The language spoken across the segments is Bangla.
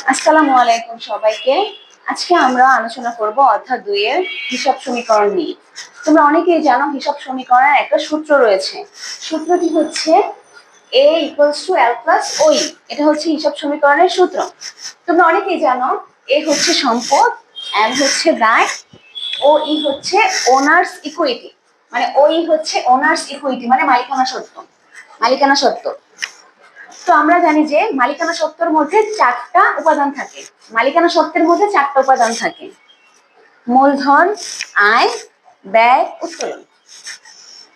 আসসালামু আলাইকুম সবাইকে। আজকে আমরা আলোচনা করব অধ্যায় 2 এর হিসাব সমীকরণ নিয়ে। তোমরা অনেকেই জানো হিসাব সমীকরণের একটা সূত্র রয়েছে। সূত্রটি হচ্ছে a = l + oe। এটা হচ্ছে হিসাব সমীকরণের সূত্র। তোমরা অনেকেই জানো a হচ্ছে সম্পদ, l হচ্ছে দায়, oe হচ্ছে ওনার্স ইকুইটি, মানে oe হচ্ছে ওনার্স ইকুইটি মানে মালিকানা সত্ত্ব। মালিকানা সত্ত্ব। তো আমরা জানি যে মালিকানা সত্ত্বের মধ্যে 4টা উপাদান থাকে। মালিকানা সত্ত্বের মধ্যে 4টা উপাদান থাকে: মূলধন, আয়, ব্যয়, উত্তোলন।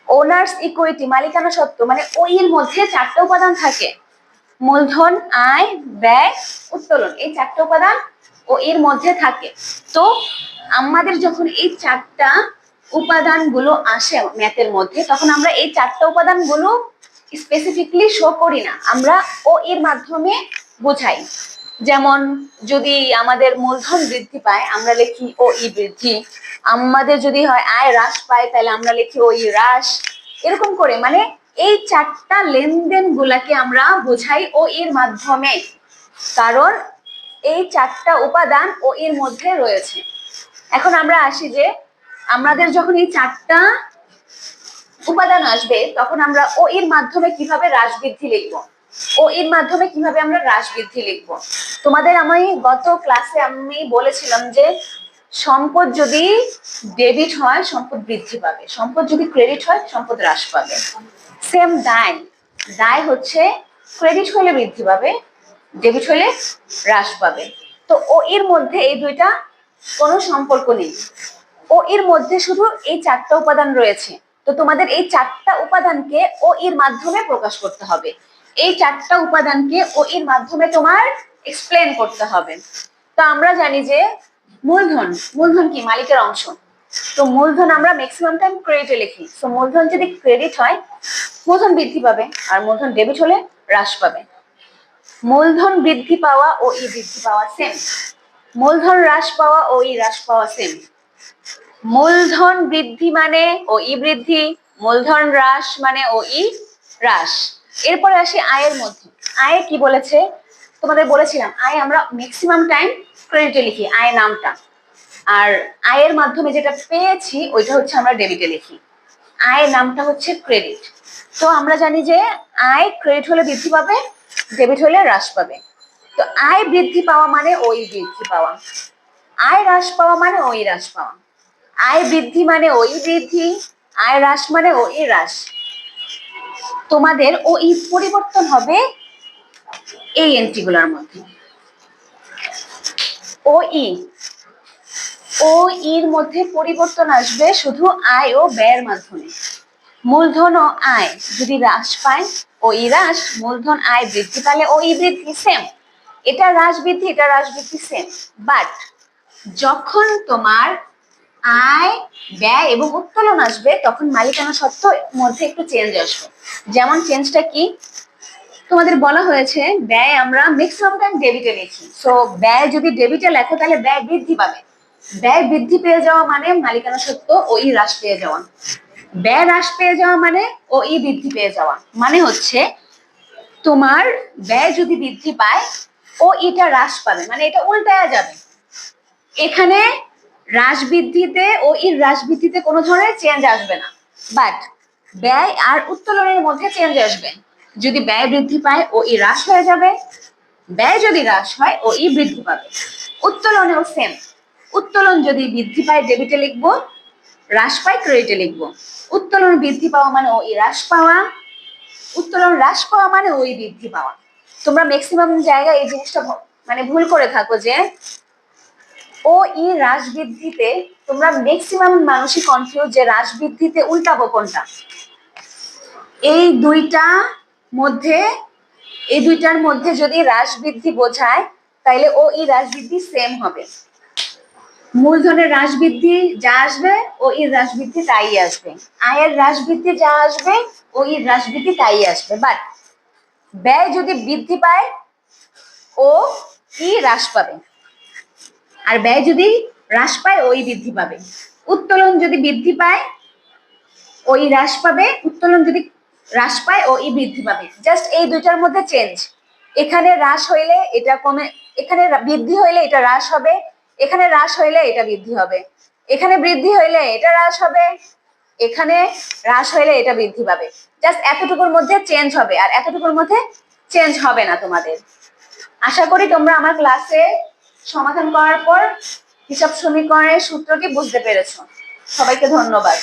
ওনার্স ইকুইটি মালিকানা সত্ত্ব মানে ওই এর মধ্যে 4টা উপাদান থাকে: মূলধন, আয়, ব্যয়, উত্তোলন। এই 4টা উপাদান ও এর মধ্যে থাকে। তো আমাদের যখন এই 4টা উপাদানগুলো আসে ম্যাথের মধ্যে, তখন আমরা এই 4টা উপাদানগুলো স্পেসিফিকলি শো করি না, আমরা ও এর মাধ্যমে বোঝাই। যেমন যদি আমাদের মূলধন বৃদ্ধি পায় আমরা লিখি ও ই বৃদ্ধি, আমাদের যদি হয় আয় হ্রাস পায় তাহলে আমরা লিখি ও ই হ্রাস। এরকম করে মানে এই 4টা লেনদেন গুলাকে আমরা বোঝাই ও এর মাধ্যমে, কারণ এই 4টা উপাদান ও এর মধ্যে রয়েছে। এখন আমরা আসি যে আমাদের যখন এই 4টা উপাদান আসবে তখন আমরা ও এর মাধ্যমে কিভাবে হ্রাস বৃদ্ধি লিখবো, ও এর মাধ্যমে কিভাবে আমরা হ্রাস বৃদ্ধি লিখবো। তোমাদের আমি গত ক্লাসে আমি বলেছিলাম যে সম্পদ যদি ডেবিট হয় সম্পদ বৃদ্ধি পাবে, সম্পদ যদি ক্রেডিট হয় সম্পদ হ্রাস পাবে। সেম দায়, দায় হচ্ছে ক্রেডিট হলে বৃদ্ধি পাবে, ডেবিট হলে হ্রাস পাবে। তো ও এর মধ্যে এই দুইটা কোনো সম্পর্ক নেই, ও এর মধ্যে শুধু এই 4টা উপাদান রয়েছে। তো তোমাদের এই 4টা উপাদানকে ও এর মাধ্যমে প্রকাশ করতে হবে। এই 4টা উপাদানকে ও এর মাধ্যমে তোমার এক্সপ্লেন করতে হবে। তো আমরা জানি যে মূলধন, মূলধন কি? মালিকের অংশ। তো মূলধন আমরা ম্যাক্সিমাম টাইম ক্রেডিটে লিখি। তো মূলধন যদি ক্রেডিট হয় মূলধন বৃদ্ধি পাবে, আর মূলধন ডেবিট হলে হ্রাস পাবে। মূলধন বৃদ্ধি পাওয়া ও ই বৃদ্ধি পাওয়া সেম, মূলধন হ্রাস পাওয়া ও ই হ্রাস পাওয়া সেম। মূলধন বৃদ্ধি মানে ও ই বৃদ্ধি, মূলধন হ্রাস মানে ও ই হ্রাস। এরপরে আসি আয়ের মধ্যে। আয়ে কি বলেছে? তোমাদের বলেছিলাম আয় আমরা ম্যাক্সিমাম টাইম ক্রেডিটে লিখি, আয় নামটা, আর আয়ের মাধ্যমে যেটা পেয়েছি ওইটা হচ্ছে আমরা ডেবিটে লিখি। আয় নামটা হচ্ছে ক্রেডিট। তো আমরা জানি যে আয় ক্রেডিট হলে বৃদ্ধি পাবে, ডেবিট হলে হ্রাস পাবে। তো আয় বৃদ্ধি পাওয়া মানে ওই বৃদ্ধি পাওয়া, আয় হ্রাস পাওয়া মানে ওই হ্রাস পাওয়া। আয় বৃদ্ধি মানে ওই বৃদ্ধি, আয় হ্রাস মানে ওই হ্রাস। তোমাদের ওই পরিবর্তন হবে এই এন্ট্রিগুলোর মধ্যে। ও এর মধ্যে পরিবর্তন আসবে শুধু আয় ও ব্যয়ের মাধ্যমে। মূলধন ও আয় যদি হ্রাস পায় ও ই হ্রাস, মূলধন আয় বৃদ্ধি পালে ও ই বৃদ্ধি সেম। এটা হ্রাস বৃদ্ধি, এটা হ্রাস বৃদ্ধি সেম। বাট যখন তোমার আয়, ব্যয় এবং উত্তোলন আসবে তখন মালিকানা সত্ত্বের মধ্যে একটু চেঞ্জ আসবে। যেমন চেঞ্জটা কি? তোমাদের বলা হয়েছে ব্যয় আমরা ম্যাক্সিমাম টাইম ডেবিটে লিখি। সো ব্যয় যদি ডেবিটে লেখো তাহলে ব্যয় বৃদ্ধি পাবে। ব্যয় বৃদ্ধি পেয়ে যাওয়া মানে মালিকানা সত্ত্ব ও ই হ্রাস পেয়ে যাওয়া। ব্যয় হ্রাস পেয়ে যাওয়া মানে ও ই বৃদ্ধি পেয়ে যাওয়া। মানে হচ্ছে তোমার ব্যয় যদি বৃদ্ধি পায় ও এটা হ্রাস পাবে, মানে এটা উল্টায়া যাবে। এখানে হ্রাস বৃদ্ধিতে ও ই হ্রাস বৃদ্ধিতে কোনো ধরনের চেঞ্জ আসবে না, বাট ব্যয় আর উত্তোলনের মধ্যে চেঞ্জ আসবে। যদি ব্যয় বৃদ্ধি পায় ও ই হ্রাস হয়ে যাবে, ব্যয় যদি হ্রাস হয় ও ই বৃদ্ধি পাবে। উত্তোলনেও সেম, উত্তোলন যদি বৃদ্ধি পায় ডেবিটে লিখবো, হ্রাস পায় ক্রেডিটে লিখবো। উত্তোলন বৃদ্ধি পাওয়া মানে ও ই হ্রাস পাওয়া, উত্তোলন হ্রাস পাওয়া মানে ও ই বৃদ্ধি পাওয়া। তোমরা ম্যাক্সিমাম জায়গায় এই জিনিসটা মানে ভুল করে থাকো যে ও ই হ্রাস বৃদ্ধিতে, তোমরা ম্যাক্সিমাম মানুষই কনফিউজ যে হ্রাস বৃদ্ধিতে উল্টাবো কোনটা। এই দুইটার মধ্যে যদি হ্রাস বৃদ্ধি বোঝায় তাইলে ও ই হ্রাস বৃদ্ধি সেম হবে। মূলধনের হ্রাস বৃদ্ধি যা আসবে ও ই হ্রাস বৃদ্ধি তাই আসবে, আয়ের হ্রাস বৃদ্ধি যা আসবে ও ই হ্রাস বৃদ্ধি তাই আসবে। বাট ব্যয় যদি বৃদ্ধি পায় ও ই হ্রাস পাবে, আর ব্যয় যদি হ্রাস পায় ওই বৃদ্ধি পাবে। উত্তোলন যদি বৃদ্ধি পায় ওই হ্রাস পাবে, উত্তোলন যদি হ্রাস পায় ও ই বৃদ্ধি পাবে। জাস্ট এই দুইটার মধ্যে চেঞ্জ। এখানে হ্রাস হইলে এটা কমে, এখানে বৃদ্ধি হইলে এটা হ্রাস হবে, এখানে হ্রাস হইলে এটা বৃদ্ধি হবে, এখানে বৃদ্ধি হইলে এটা হ্রাস হবে, এখানে হ্রাস হইলে এটা বৃদ্ধি পাবে। জাস্ট এতটুকুর মধ্যে চেঞ্জ হবে, আর এতটুকুর মধ্যে চেঞ্জ হবে না তোমাদের। আশা করি তোমরা আমার ক্লাসে সমাধান করার পর হিসাব সমীকরণের সূত্রটি বুঝতে পেরেছো। সবাইকে ধন্যবাদ।